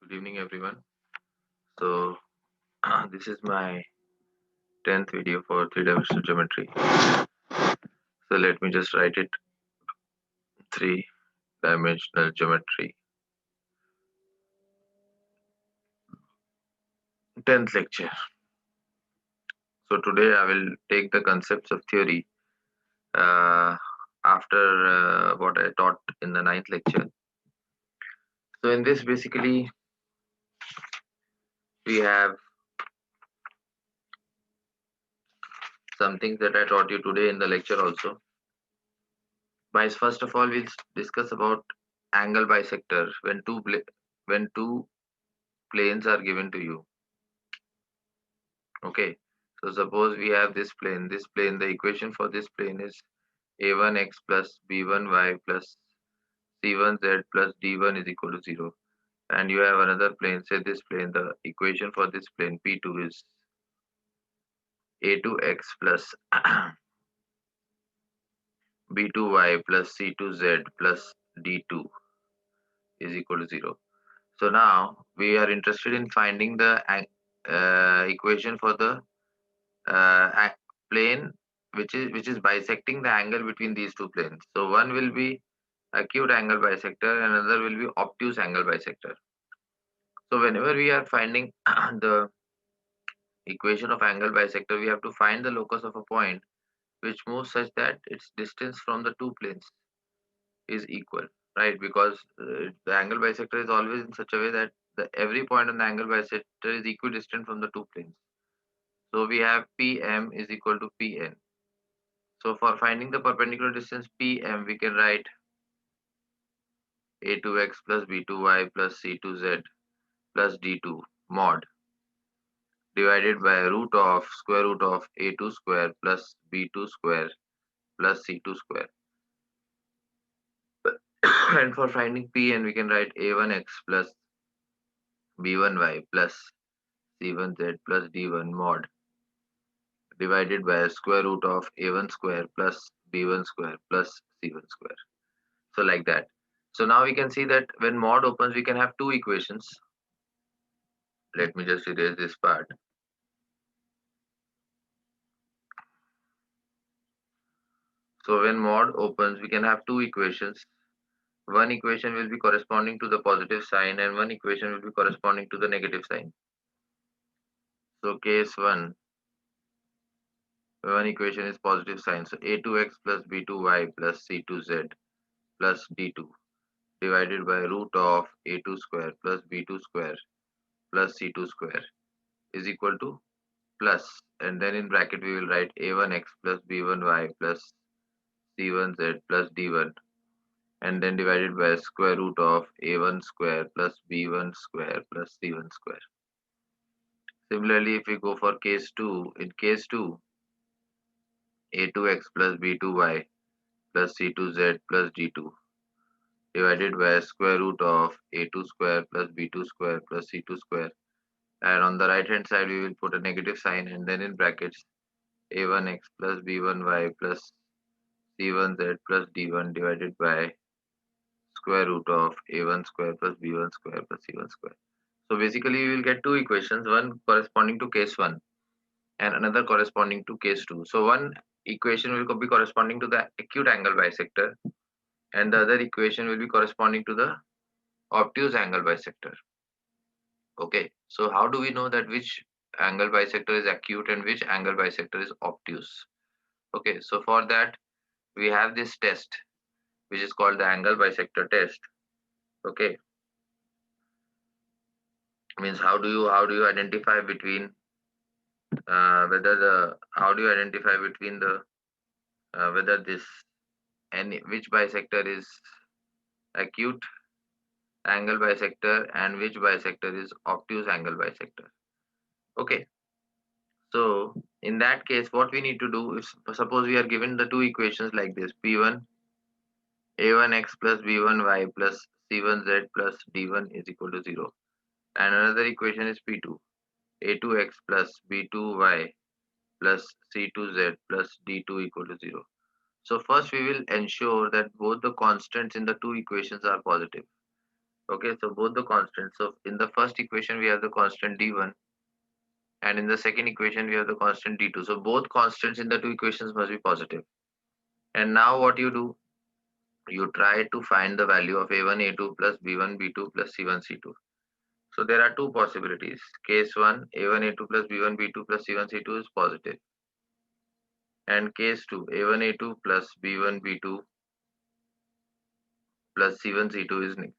Good evening, everyone. So, this is my 10th video for three-dimensional geometry. So, let me just write it three-dimensional geometry. 10th lecture. So, today I will take the concepts of theory after what I taught in the ninth lecture. So, in this, basically, we have some things that I taught you today in the lecture also. But first of all, we'll discuss about angle bisector when two planes are given to you. Okay, so suppose we have this plane, the equation for this plane is a1x plus b1y plus c1z plus d1 is equal to 0. And you have another plane, say this plane, the equation for this plane p2 is a2x plus b2y plus c2z plus d2 is equal to 0. So now we are interested in finding the equation for the plane which is bisecting the angle between these two planes. So one will be acute angle bisector and another will be obtuse angle bisector. So whenever we are finding the equation of angle bisector, we have to find the locus of a point which moves such that its distance from the two planes is equal, right? Because the angle bisector is always in such a way that every point on the angle bisector is equidistant from the two planes. So we have PM is equal to PN. So for finding the perpendicular distance PM, we can write a2x plus b2y plus c2z plus d2 mod divided by root of square root of a2 square plus b2 square plus c2 square. And for finding Pn, we can write a1x plus b1y plus c1z plus d1 mod divided by square root of a1 square plus b1 square plus c1 square. So like that. So now we can see that when mod opens, we can have two equations. Let me just erase this part. So when mod opens, we can have two equations. One equation will be corresponding to the positive sign and one equation will be corresponding to the negative sign. So case 1, one equation is positive sign. So a2x plus b2y plus c2z plus d2 divided by root of a2 square plus b2 square plus c2 square is equal to plus, and then in bracket we will write a1x plus b1y plus c1z plus d1 and then divided by square root of a1 square plus b1 square plus c1 square. Similarly, if we go for case 2, in case 2, a2x plus b2y plus c2z plus d2 divided by square root of a2 square plus b2 square plus c2 square, and on the right hand side we will put a negative sign and then in brackets a1x plus b1y plus c1z plus d1 divided by square root of a1 square plus b1 square plus c1 square. So basically we will get two equations, one corresponding to case 1 and another corresponding to case 2. So one equation will be corresponding to the acute angle bisector and the other equation will be corresponding to the obtuse angle bisector. Okay, so how do we know that which angle bisector is acute and which angle bisector is obtuse? Okay, so for that we have this test which is called the angle bisector test. Okay, means how do you identify between whether the how do you identify between the whether this any which bisector is acute angle bisector and which bisector is obtuse angle bisector. Okay, so in that case what we need to do is, suppose we are given the two equations like this, p1 a1x plus b1y plus c1z plus d1 is equal to 0, and another equation is p2 a2x plus b2y plus c2z plus d2 equal to 0. So first we will ensure that both the constants in the two equations are positive. Okay, so both the constants. So in the first equation we have the constant d1, and in the second equation we have the constant d2. So both constants in the two equations must be positive. And now what you do, you try to find the value of a1 a2 plus b1 b2 plus c1 c2. So there are two possibilities. Case 1, a1 a2 plus b1 b2 plus c1 c2 is positive, and case 2, a1 a2 plus b1 b2 plus c1 c2 is negative.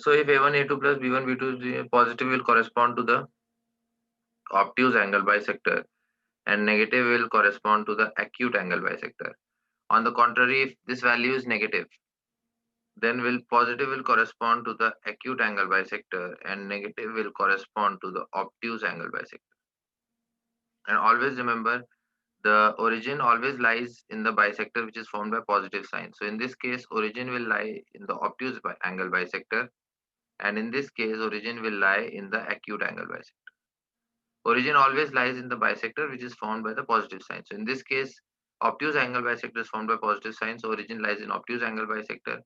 So if a1 a2 plus b1 b2 is positive, will correspond to the obtuse angle bisector, and negative will correspond to the acute angle bisector. On the contrary, if this value is negative, then will positive will correspond to the acute angle bisector, and negative will correspond to the obtuse angle bisector. And always remember, the origin always lies in the bisector which is formed by positive sign. So in this case, origin will lie in the obtuse angle bisector, and in this case, origin will lie in the acute angle bisector. Origin always lies in the bisector which is formed by the positive sign. So in this case, obtuse angle bisector is formed by positive sign, so origin lies in obtuse angle bisector.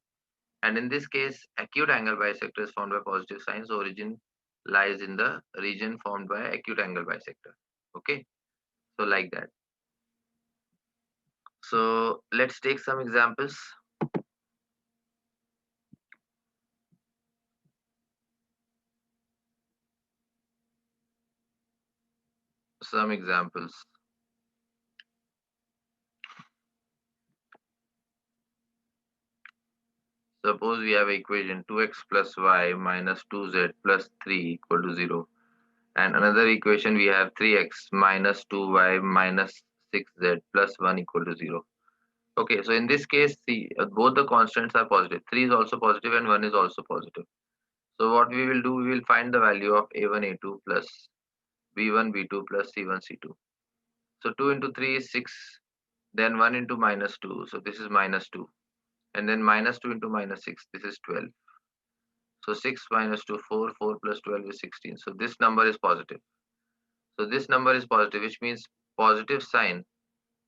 And in this case, acute angle bisector is formed by positive sign, so origin lies in the region formed by acute angle bisector. Okay, so like that. So let's take some examples. Some examples. Suppose we have equation 2x plus y minus 2z plus 3 equal to 0. And another equation we have 3x minus 2y minus 6z plus 1 equal to 0. Okay, so in this case, see, both the constants are positive. 3 is also positive and 1 is also positive. So what we will do, we will find the value of a1 a2 plus b1 b2 plus c1 c2. So 2 into 3 is 6, then 1 into minus 2, so this is minus 2, and then minus 2 into minus 6, this is 12. So 6 minus 2, 4, 4 plus 12 is 16. So this number is positive. So this number is positive, which means positive sign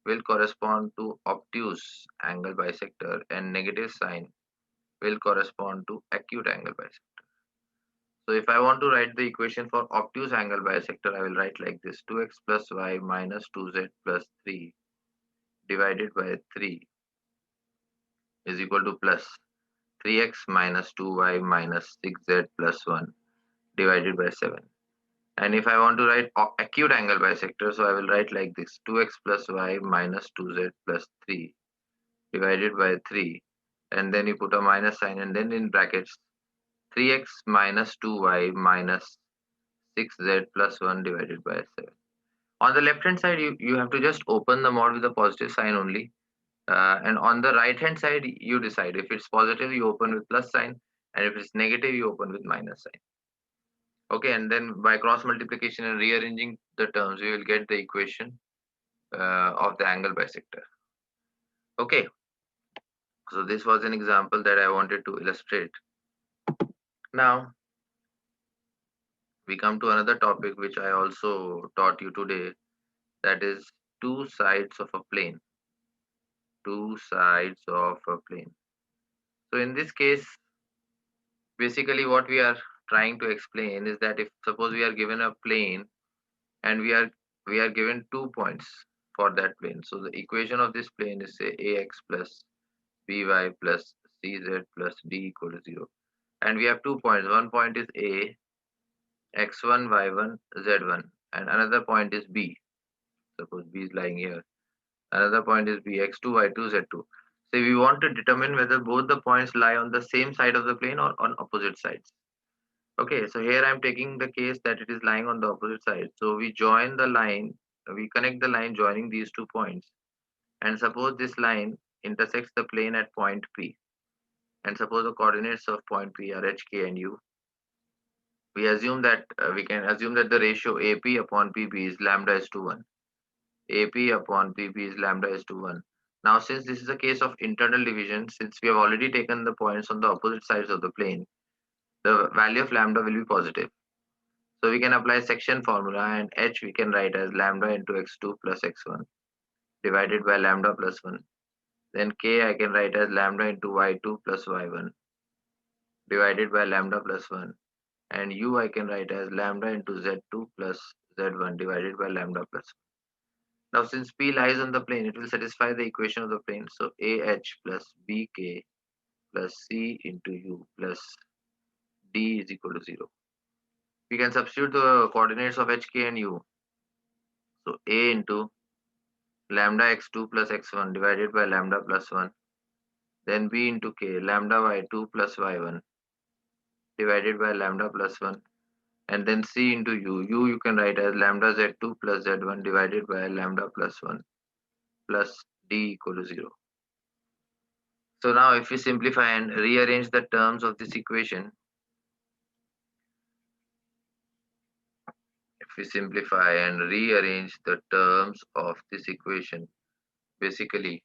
will correspond to obtuse angle bisector, and negative sign will correspond to acute angle bisector. So if I want to write the equation for obtuse angle bisector, I will write like this: 2x plus y minus 2z plus 3 divided by 3 is equal to plus 3x minus 2y minus 6z plus 1 divided by 7. And if I want to write acute angle bisector, so I will write like this: 2x plus y minus 2z plus 3 divided by 3, and then you put a minus sign, and then in brackets 3x minus 2y minus 6z plus 1 divided by 7. On the left hand side, you have to just open the mod with a positive sign only. And on the right hand side, you decide. If it's positive, you open with plus sign, and if it's negative, you open with minus sign. Okay, and then by cross multiplication and rearranging the terms, we will get the equation of the angle bisector. Okay, so this was an example that I wanted to illustrate. Now we come to another topic which I also taught you today, that is two sides of a plane. Two sides of a plane. So in this case, basically what we are trying to explain is that if suppose we are given a plane, and we are given 2 points for that plane. So the equation of this plane is, say, ax plus by plus cz plus d equal to 0. And we have 2 points. One point is a, x1 y1 z1, and another point is b. Suppose b is lying here. Another point is b, x2 y2 z2. So we want to determine whether both the points lie on the same side of the plane or on opposite sides. Okay, so here I'm taking the case that it is lying on the opposite side. So we join the line, we connect the line joining these 2 points. And suppose this line intersects the plane at point P. And suppose the coordinates of point P are h, k, and u. We can assume that the ratio AP upon PP is lambda is to 1. AP upon PP is lambda is to 1. Now, since this is a case of internal division, since we have already taken the points on the opposite sides of the plane, the value of lambda will be positive. So we can apply section formula, and h we can write as lambda into x2 plus x1 divided by lambda plus 1. Then k I can write as lambda into y2 plus y1 divided by lambda plus 1, and u I can write as lambda into z2 plus z1 divided by lambda plus 1. Now since P lies on the plane, it will satisfy the equation of the plane. So AH plus BK plus C into U plus D is equal to 0. We can substitute the coordinates of HK and U. So A into lambda x2 plus x1 divided by lambda plus 1. Then B into K lambda y2 plus y1 divided by lambda plus 1. And then C into U. U you can write as lambda z2 plus z1 divided by lambda plus 1 plus D equal to 0. So now if we simplify and rearrange the terms of this equation, if we simplify and rearrange the terms of this equation, basically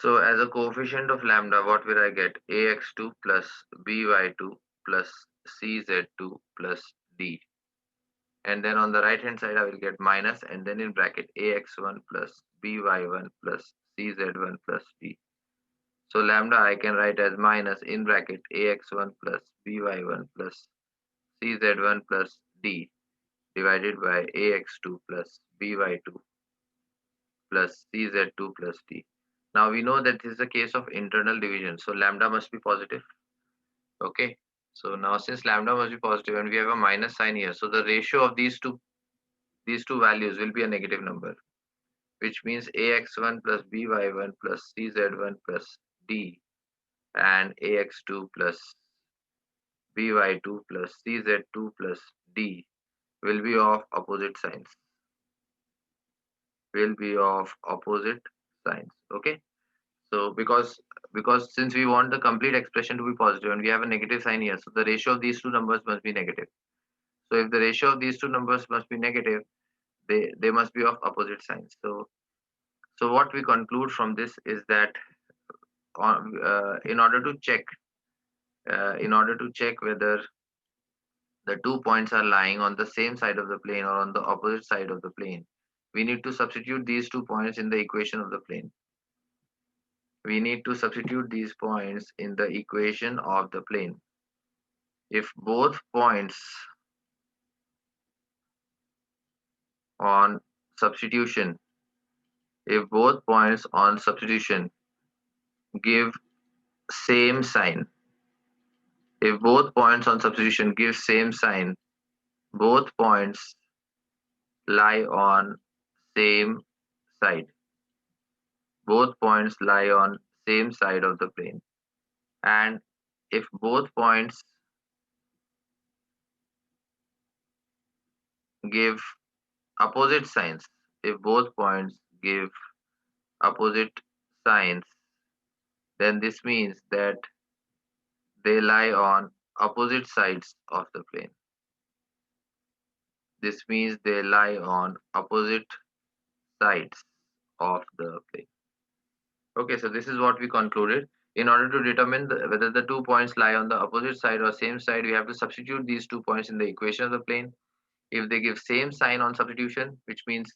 so as a coefficient of lambda, what will I get? Ax2 plus by2 plus cz2 plus d. And then on the right hand side, I will get minus and then in bracket ax1 plus by1 plus cz1 plus d. So lambda I can write as minus in bracket ax1 plus by1 plus cz1 plus d divided by ax2 plus by2 plus cz2 plus d. Now we know that this is a case of internal division, so lambda must be positive. Okay, so now since lambda must be positive and we have a minus sign here, so the ratio of these two values will be a negative number, which means ax1 plus by1 plus cz1 plus d and ax2 plus by2 plus cz2 plus d will be of opposite signs. Will be of opposite signs. Okay. So because since we want the complete expression to be positive and we have a negative sign here, so the ratio of these two numbers must be negative. So if the ratio of these two numbers must be negative, they must be of opposite signs. So what we conclude from this is that in order to check whether the 2 points are lying on the same side of the plane or on the opposite side of the plane, we need to substitute these 2 points in the equation of the plane. We need to substitute these points in the equation of the plane. If both points on substitution, if both points on substitution give same sign, if both points on substitution give same sign, both points lie on same side. Both points lie on same side of the plane. And if both points give opposite signs, if both points give opposite signs, then this means that they lie on opposite sides of the plane. This means they lie on opposite sides of the plane. Okay, so this is what we concluded. In order to determine whether the 2 points lie on the opposite side or same side, we have to substitute these 2 points in the equation of the plane. If they give same sign on substitution, which means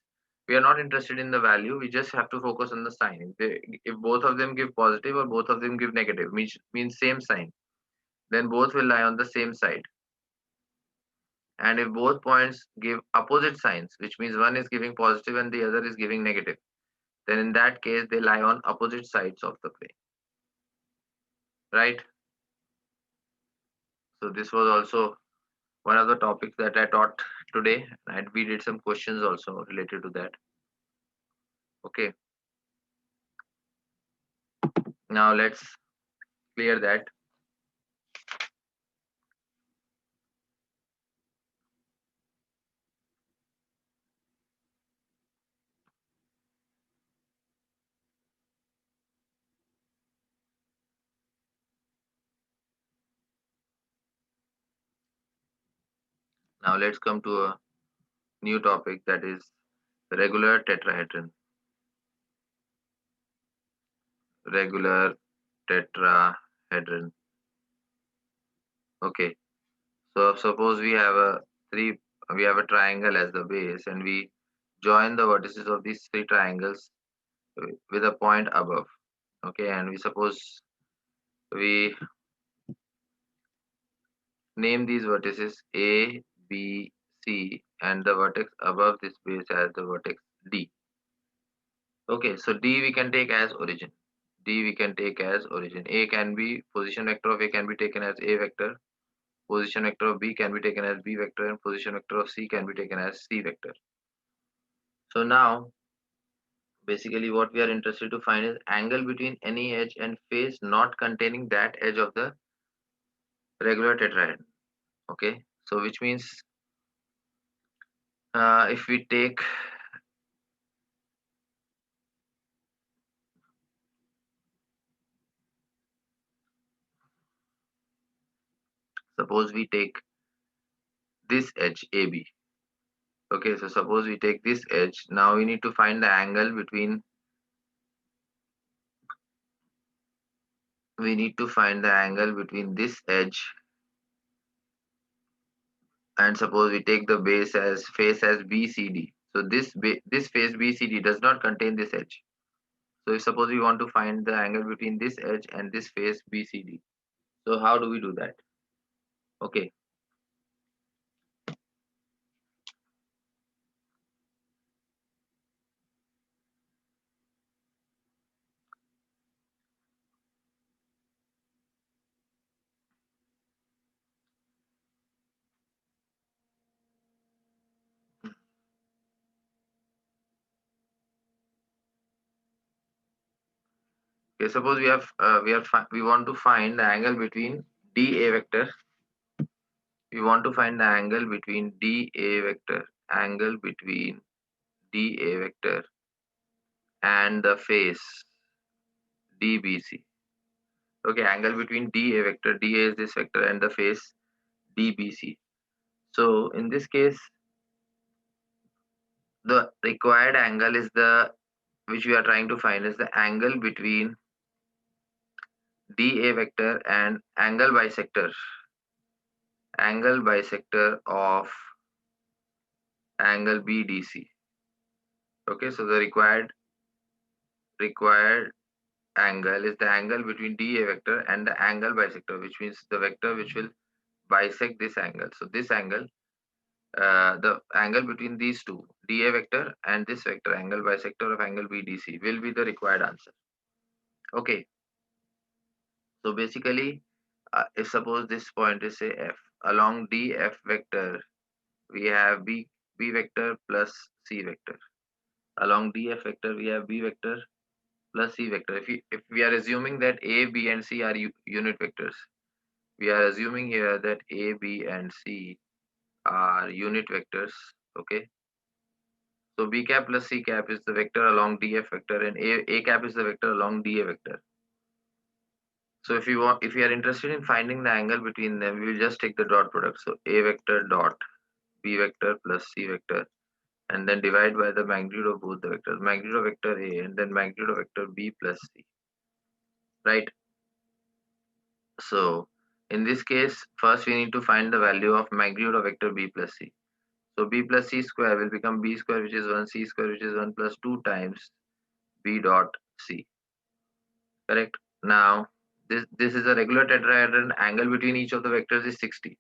we are not interested in the value, we just have to focus on the sign. If both of them give positive or both of them give negative, means same sign, then both will lie on the same side. And if both points give opposite signs, which means one is giving positive and the other is giving negative, then in that case they lie on opposite sides of the plane. Right? So this was also one of the topics that I taught today, and we did some questions also related to that. Okay. Now let's clear that. Now let's come to a new topic, that is regular tetrahedron. Regular tetrahedron. Okay. So suppose we have a we have a triangle as the base, and we join the vertices of these three triangles with a point above. Okay, and we suppose we name these vertices A, B, C, and the vertex above this base as the vertex D. Okay, so D we can take as origin. D we can take as origin. A can be position vector of A can be taken as A vector. Position vector of B can be taken as B vector, and position vector of C can be taken as C vector. So now basically what we are interested to find is angle between any edge and face not containing that edge of the regular tetrahedron. Okay, so which means if we take, suppose we take this edge AB. Okay, so suppose we take this edge. Now we need to find the angle between, this edge, and suppose we take the base as face as BCD. So this face BCD does not contain this edge. So if suppose we want to find the angle between this edge and this face BCD. So how do we do that? Okay. Okay, suppose we want to find the angle between DA vector. We want to find the angle between angle between DA vector and the face DBC. Okay, angle between DA vector, DA is this vector, and the face DBC. So in this case, the required angle is the, which we are trying to find is the angle between DA vector and angle bisector of angle BDC. Okay, so the required angle is the angle between DA vector and the angle bisector, which means the vector which will bisect this angle. So this angle, the angle between these two, DA vector and this vector, angle bisector of angle BDC, will be the required answer. Okay, so basically, if suppose this point is say F, along DF vector, we have B vector plus C vector. Along DF vector, we have B vector plus C vector. If we are assuming that A, B, and C are unit vectors, we are assuming here that A, B, and C are unit vectors. Okay, so B cap plus C cap is the vector along DF vector, and A cap is the vector along DA vector. So if you are interested in finding the angle between them, we will just take the dot product. So A vector dot B vector plus C vector, and then divide by the magnitude of both the vectors, magnitude of vector A and then magnitude of vector B plus C. Right. So in this case, first we need to find the value of magnitude of vector B plus C. So B plus C square will become B square, which is 1, C square, which is 1 plus 2 times B dot C. Correct. Now this is a regular tetrahedron. Angle between each of the vectors is 60.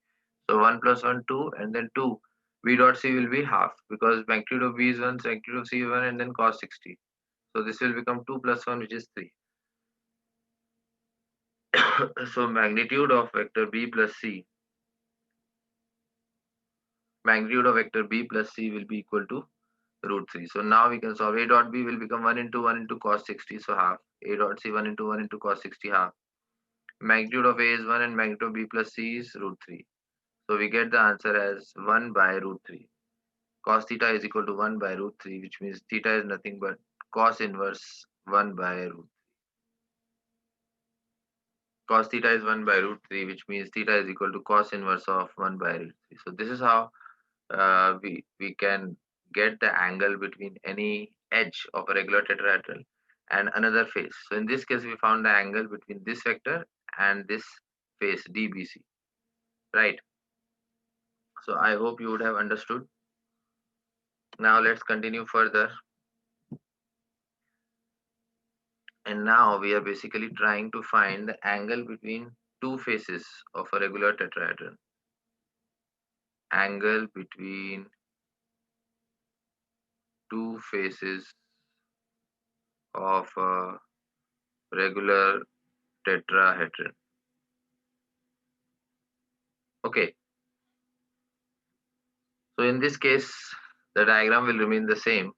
So 1 plus 1 2, and then 2 B dot C will be half, because magnitude of B is 1, magnitude of C is 1, and then cos 60. So this will become 2 plus 1, which is 3. So magnitude of vector B plus C, magnitude of vector B plus C will be equal to root 3. So now we can solve. A dot B will become 1 into 1 into cos 60, so half. A dot C 1 into 1 into cos 60, half. Magnitude of A is 1 and magnitude of B plus C is root 3. So we get the answer as 1 by root 3. Cos theta is equal to 1 by root 3, which means theta is nothing but cos inverse 1 by root. Cos theta is 1 by root 3, which means theta is equal to cos inverse of 1 by root 3. So this is how we can get the angle between any edge of a regular tetrahedron and another face. So in this case, we found the angle between this vector and this face DBC, right? So I hope you would have understood. Now let's continue further. And now we are basically trying to find the angle between two faces of a regular tetrahedron. Angle between two faces of a regular tetrahedron. Okay, so in this case, the diagram will remain the same.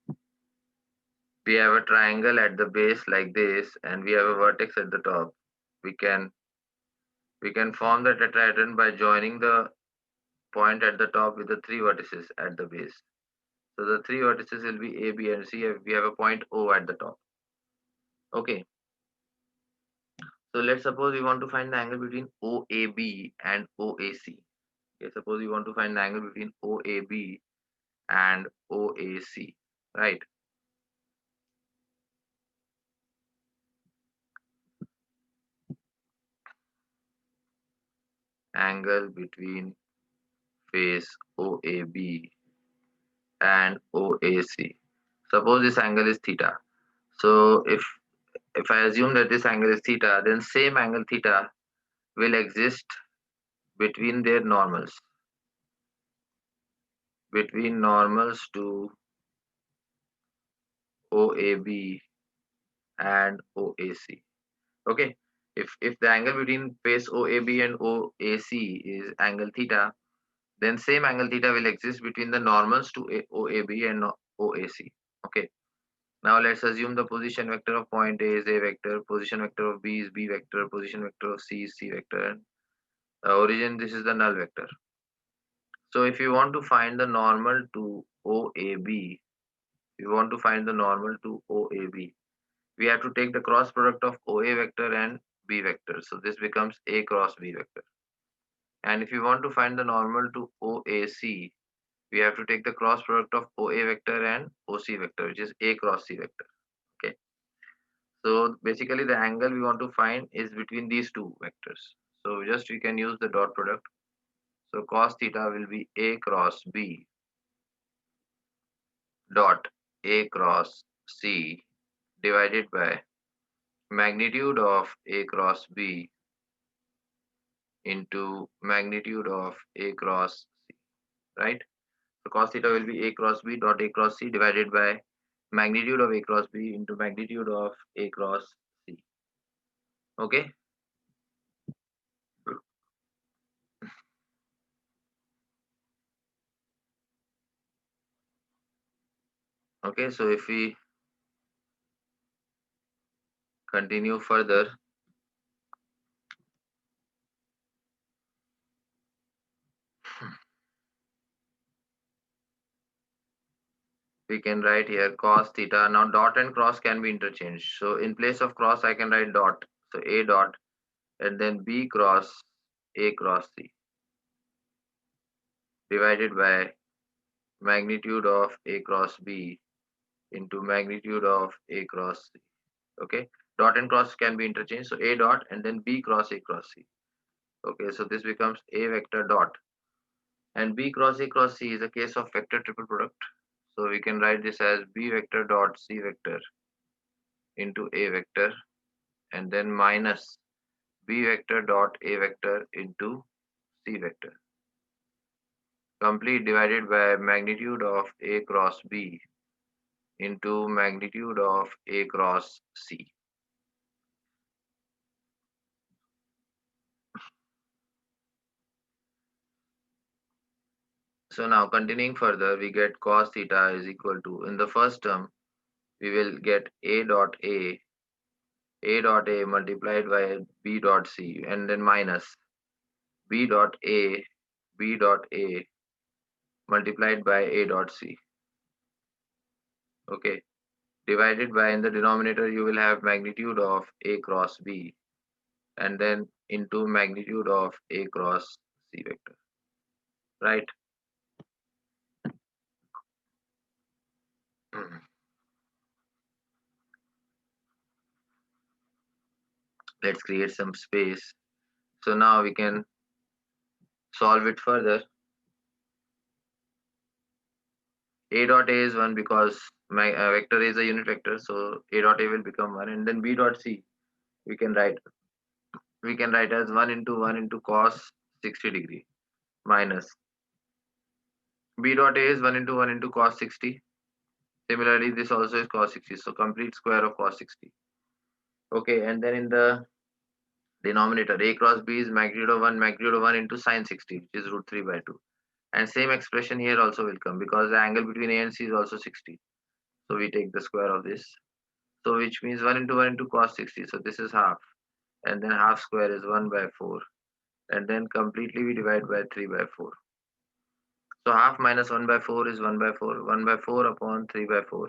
We have a triangle at the base like this, and we have a vertex at the top. We can we can form the tetrahedron by joining the point at the top with the three vertices at the base. So the three vertices will be A, B, and C. We have a point O at the top. Okay. So let's suppose we want to find the angle between OAB and OAC. Okay, suppose we want to find the angle between OAB and OAC, right? Angle between face OAB and OAC. Suppose this angle is theta. So if I assume that this angle is theta, then same angle theta will exist between their normals, between normals to OAB and OAC. Okay. If the angle between face OAB and OAC is angle theta, then same angle theta will exist between the normals to OAB and OAC. Okay. Now let's assume the position vector of point A is A vector, position vector of B is B vector, position vector of C is C vector, and the origin, this is the null vector. So if you want to find the normal to OAB, we want to find the normal to OAB, we have to take the cross product of OA vector and B vector. So this becomes A cross B vector. And if you want to find the normal to OAC, we have to take the cross product of OA vector and OC vector, which is A cross C vector. Okay. So basically the angle we want to find is between these two vectors. So just we can use the dot product. So cos theta will be A cross B dot A cross C divided by magnitude of A cross B into magnitude of A cross C, right? So cos theta will be A cross B dot A cross C divided by magnitude of A cross B into magnitude of A cross C. Okay. Okay. So if we continue further, we can write here cos theta. Now dot and cross can be interchanged. So in place of cross, I can write dot. So A dot and then B cross A cross C divided by magnitude of A cross B into magnitude of A cross C. Okay. Dot and cross can be interchanged. So A dot and then B cross A cross C. Okay. So this becomes A vector dot. And B cross A cross C is a case of vector triple product. So we can write this as B vector dot C vector into A vector and then minus B vector dot A vector into C vector. Complete divided by magnitude of A cross B into magnitude of A cross C. So now continuing further, we get cos theta is equal to, in the first term, we will get A dot A multiplied by B dot C, and then minus B dot A, B dot A multiplied by A dot C. Okay. Divided by, in the denominator, you will have magnitude of A cross B and then into magnitude of A cross C vector, right? Let's create some space. So now we can solve it further. A dot A is 1 because my vector is a unit vector, so A dot A will become 1, and then B dot C we can write as 1 into 1 into cos 60 degree minus B dot A is 1 into 1 into cos 60. Similarly, this also is cos 60, so complete square of cos 60. Okay, and then in the denominator, A cross B is magnitude of 1 into sine 60, which is root 3 by 2. And same expression here also will come because the angle between A and C is also 60. So we take the square of this. So which means 1 into 1 into cos 60. So this is half. And then half square is 1 by 4. And then completely we divide by 3 by 4. So half minus 1 by 4 is 1 by 4. 1 by 4 upon 3 by 4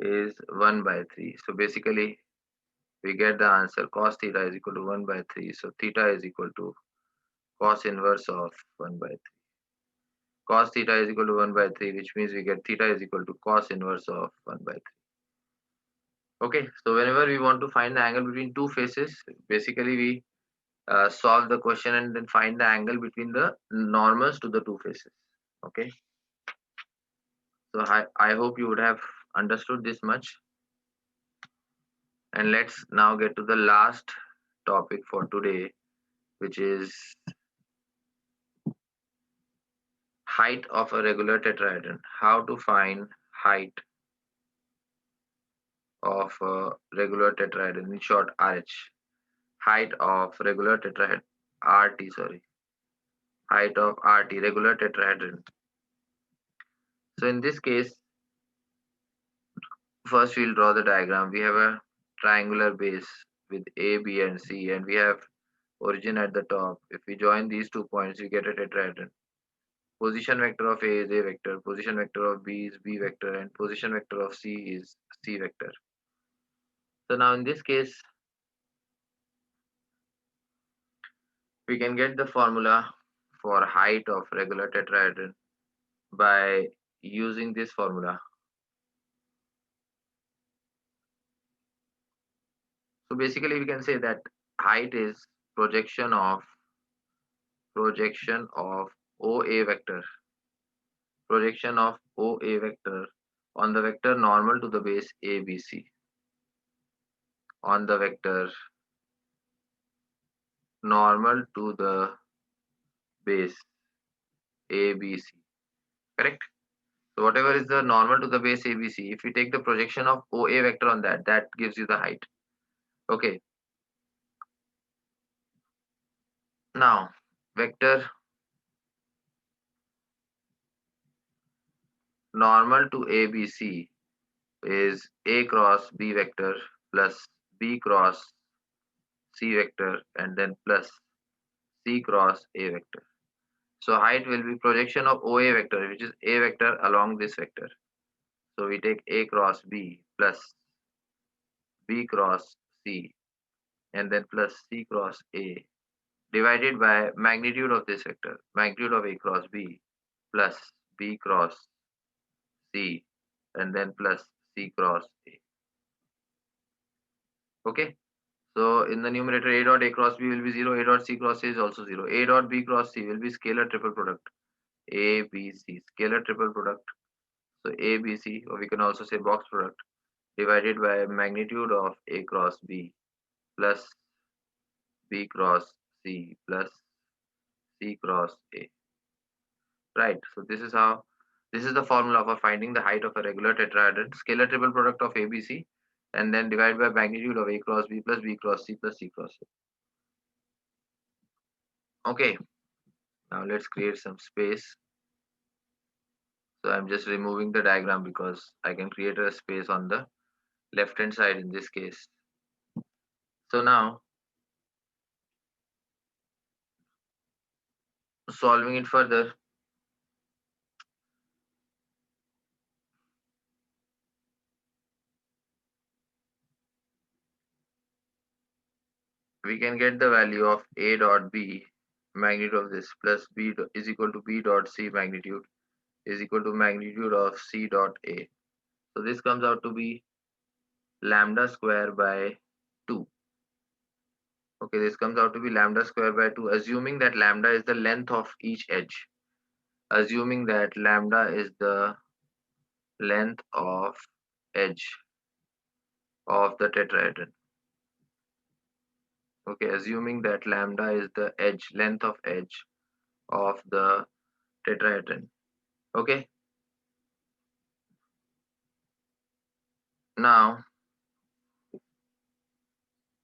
is 1 by 3. So basically we get the answer cos theta is equal to 1 by 3. So theta is equal to cos inverse of 1 by 3. Cos theta is equal to 1 by 3, which means we get theta is equal to cos inverse of 1 by 3. Okay, so whenever we want to find the angle between two faces, basically we solve the question and then find the angle between the normals to the two faces. Okay, so I hope you would have understood this much. And let's now get to the last topic for today, which is height of a regular tetrahedron. How to find height of a regular tetrahedron, in short RH. Height of regular tetrahedron, RT, sorry. Height of RT, regular tetrahedron. So in this case, first we'll draw the diagram. We have a triangular base with A, B and C, and we have origin at the top. If we join these 2 points, we get a tetrahedron. Position vector of A is A vector, position vector of B is B vector, and position vector of C is C vector. So now in this case, we can get the formula for height of regular tetrahedron by using this formula. So basically we can say that height is projection of OA vector on the vector normal to the base ABC, on the vector normal to the base ABC, correct? So whatever is the normal to the base ABC, if we take the projection of OA vector on that, that gives you the height. Okay, now vector normal to ABC is A cross B vector plus B cross C vector and then plus C cross A vector. So height will be projection of OA vector, which is A vector along this vector. So we take A cross B plus B cross C and then plus C cross A divided by magnitude of this vector, magnitude of A cross B plus B cross C and then plus C cross A. Okay. So in the numerator, A dot A cross B will be 0, A dot C cross A is also 0. A dot B cross C will be scalar triple product. A, B, C, scalar triple product. So A, B, C, or we can also say box product, divided by magnitude of A cross B plus B cross C plus C cross A. Right. So this is the formula for finding the height of a regular tetrahedron, scalar triple product of ABC, and then divide by magnitude of A cross B plus B cross C plus C cross A. Okay. Now let's create some space. So I'm just removing the diagram because I can create a space on the left hand side in this case. So now solving it further, we can get the value of A dot B magnitude of this plus is equal to B dot C magnitude is equal to magnitude of C dot A. So this comes out to be lambda square by 2. Okay, this comes out to be lambda square by 2, assuming that lambda is the length of each edge. Assuming that lambda is the length of edge of the tetrahedron. Okay, assuming that lambda is the edge, length of edge of the tetrahedron. Okay, now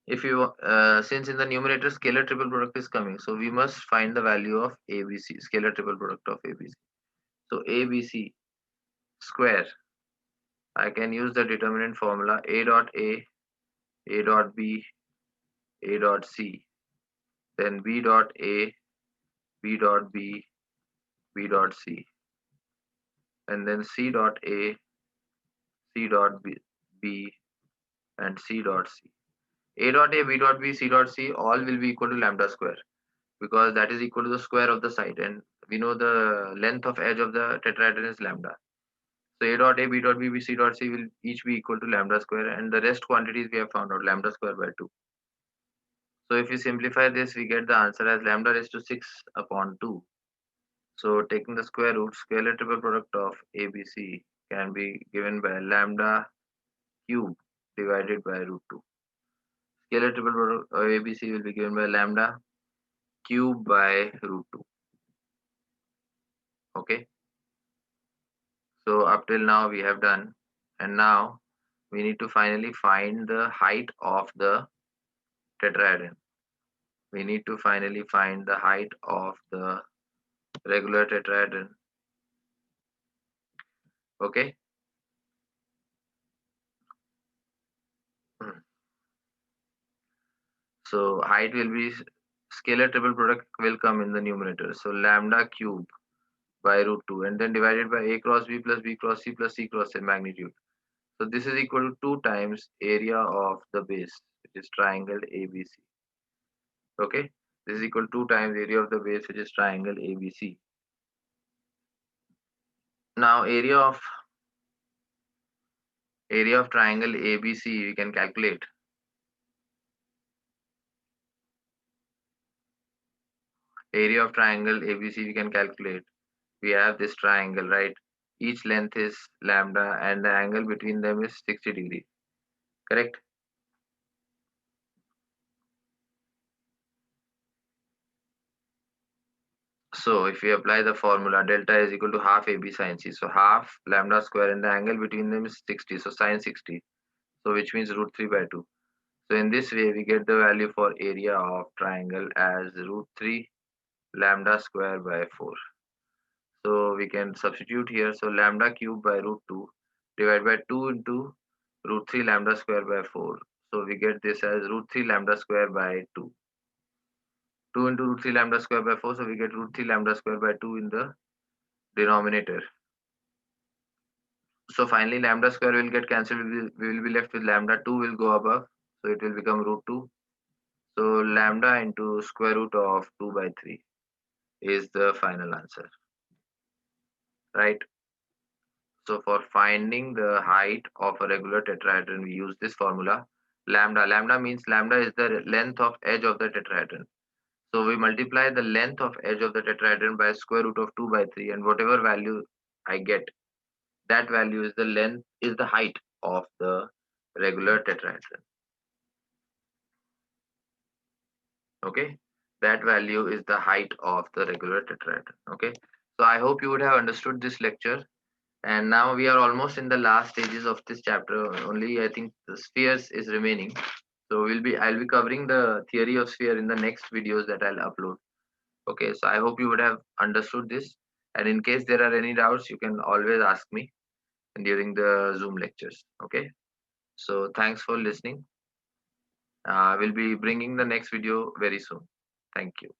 if you since in the numerator scalar triple product is coming, so we must find the value of ABC, scalar triple product of ABC. So ABC square, I can use the determinant formula A dot A dot B, A dot C, then B dot A, B dot B, B dot C, and then C dot A, C dot B, and C dot C. A dot A, B dot B, C dot C all will be equal to lambda square, because that is equal to the square of the side, and we know the length of edge of the tetrahedron is lambda. So A dot A, B dot B, C dot C will each be equal to lambda square, and the rest quantities we have found out lambda square by 2. So if we simplify this, we get the answer as lambda raised to 6 upon 2. So taking the square root, scalar triple product of ABC can be given by lambda cube divided by root 2. Scalar triple product of ABC will be given by lambda cube by root 2. Okay. So up till now we have done, and now we need to finally find the height of the tetrahedron. We need to finally find the height of the regular tetrahedron. Okay. So height will be scalar triple product will come in the numerator. So lambda cube by root 2, and then divided by A cross B plus B cross C plus C cross A magnitude. So this is equal to 2 times area of the base, which is triangle ABC. Okay. This is equal to 2 times area of the base, which is triangle ABC. Now area of triangle ABC we can calculate. Area of triangle ABC we can calculate. We have this triangle, right? Each length is lambda and the angle between them is 60 degrees. Correct? So if we apply the formula, delta is equal to half AB sine C. So half lambda square and the angle between them is 60. So sine 60. So which means root 3 by 2. So in this way, we get the value for area of triangle as root 3 lambda square by 4. So we can substitute here. So lambda cube by root 2 divided by 2 into root 3 lambda square by 4. So we get this as root 3 lambda square by 2. 2 into root 3 lambda square by 4. So we get root 3 lambda square by 2 in the denominator. So finally lambda square will get cancelled. We will be left with lambda 2 will go above. So it will become root 2. So lambda into square root of 2 by 3 is the final answer. Right? So for finding the height of a regular tetrahedron, we use this formula. Lambda. Lambda means lambda is the length of edge of the tetrahedron. So we multiply the length of edge of the tetrahedron by square root of 2 by 3, and whatever value I get, that value is the length, is the height of the regular tetrahedron. Okay, that value is the height of the regular tetrahedron. Okay, so I hope you would have understood this lecture. And now we are almost in the last stages of this chapter. Only I think the spheres is remaining. So I'll be covering the theory of sphere in the next videos that I'll upload. Okay, so I hope you would have understood this. And in case there are any doubts, you can always ask me during the Zoom lectures. Okay, so thanks for listening. We'll be bringing the next video very soon. Thank you.